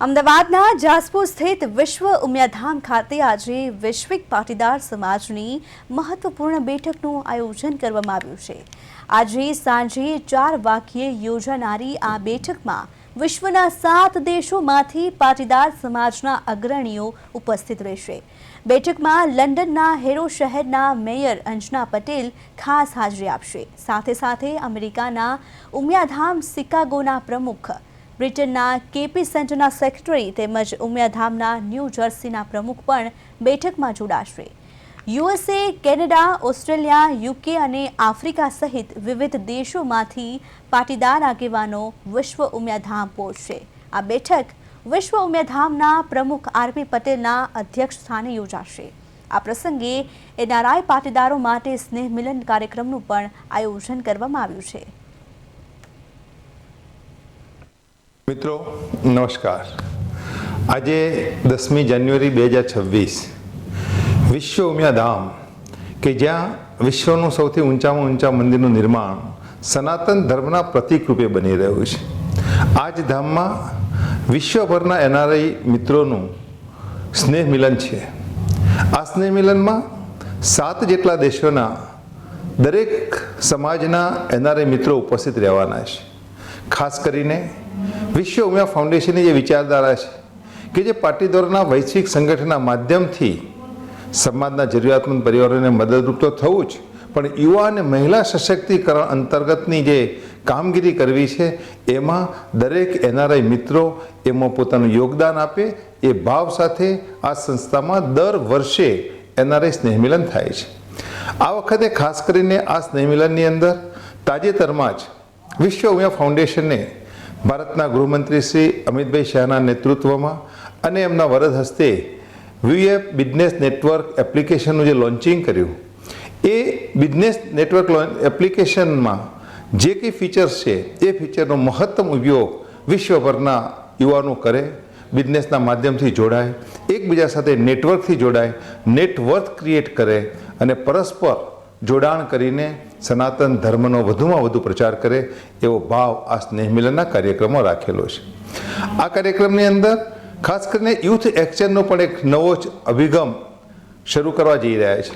અમદાવાદના જાસપુર સ્થિત વિશ્વ ઉમિયાધામ ખાતે આજે વૈશ્વિક પાટીદાર સમાજની મહત્વપૂર્ણ બેઠકનું આયોજન કરવામાં આવ્યું છે। આજે સાંજે 4 વાગ્યે યોજાનારી આ બેઠકમાં વિશ્વના 7 દેશોમાંથી પાટીદાર સમાજના અગ્રણીઓ ઉપસ્થિત રહેશે। બેઠકમાં લંડનના હેરો શહેરના મેયર અંજના પટેલ ખાસ હાજરી આપશે। સાથે સાથે અમેરિકાના ઉમિયાધામ શિકાગોના પ્રમુખ, બ્રિટનના કેપી સેન્ટરના સેક્રેટરી તેમજ ઉમિયાધામના ન્યૂ જર્સીના પ્રમુખ પણ બેઠકમાં જોડાશે। યુએસએ, કેનેડા, ઓસ્ટ્રેલિયા, યુકે અને આફ્રિકા સહિત વિવિધ દેશોમાંથી પાટીદાર આગેવાનો વિશ્વ ઉમિયાધામ પહોંચશે। આ બેઠક વિશ્વ ઉમિયાધામના પ્રમુખ આરપી પટેલના અધ્યક્ષ સ્થાને યોજાશે। આ પ્રસંગે એનઆરઆઈ પાટીદારો માટે સ્નેહ મિલન કાર્યક્રમનું પણ આયોજન કરવામાં આવ્યું છે। મિત્રો નમસ્કાર। આજે 10મી જાન્યુઆરી 2026 વિશ્વ ઉમિયાધામ કે જ્યાં વિશ્વનું સૌથી ઊંચામાં ઊંચા મંદિરનું નિર્માણ સનાતન ધર્મના પ્રતીક રૂપે બની રહ્યું છે। આ જ ધામમાં વિશ્વભરના એનઆરઆઈ મિત્રોનું સ્નેહ મિલન છે। આ સ્નેહ મિલનમાં 7 જેટલા દેશોના દરેક સમાજના એનઆરઆઈ મિત્રો ઉપસ્થિત રહેવાના છે। ખાસ કરીને વિશ્વ ઉમિયા ફાઉન્ડેશનની જે વિચારધારા છે કે જે પાટીદારોના વૈશ્વિક સંગઠનના માધ્યમથી સમાજના જરૂરિયાતમંદ પરિવારોને મદદરૂપ તો થવું જ, પણ યુવા અને મહિલા સશક્તિકરણ અંતર્ગતની જે કામગીરી કરવી છે એમાં દરેક એનઆરઆઈ મિત્રો એમાં પોતાનું યોગદાન આપે એ ભાવ સાથે આ સંસ્થામાં દર વર્ષે એનઆરઆઈ સ્નેહમિલન થાય છે। આ વખતે ખાસ કરીને આ સ્નેહમિલનની અંદર તાજેતરમાં જ વિશ્વ ઉમિયા ફાઉન્ડેશને ભારતના ગૃહમંત્રી શ્રી અમિતભાઈ શાહના નેતૃત્વમાં અને એમના વરદ હસ્તે વીએફ બિઝનેસ નેટવર્ક એપ્લિકેશનનું જે લોન્ચિંગ કર્યું, એ બિઝનેસ નેટવર્ક એપ્લિકેશનમાં જે કંઈ ફીચર્સ છે એ ફીચરનો મહત્તમ ઉપયોગ વિશ્વભરના યુવાનો કરે, બિઝનેસના માધ્યમથી જોડાય, એકબીજા સાથે નેટવર્કથી જોડાય, નેટવર્થ ક્રિએટ કરે અને પરસ્પર જોડાણ કરીને સનાતન ધર્મનો વધુમાં વધુ પ્રચાર કરે એવો ભાવ આ સ્નેહ મિલનના કાર્યક્રમમાં રાખેલો છે। આ કાર્યક્રમની અંદર ખાસ કરીને યુથ એક્શનનો પણ એક નવો જ અભિગમ શરૂ કરવા જઈ રહ્યા છે।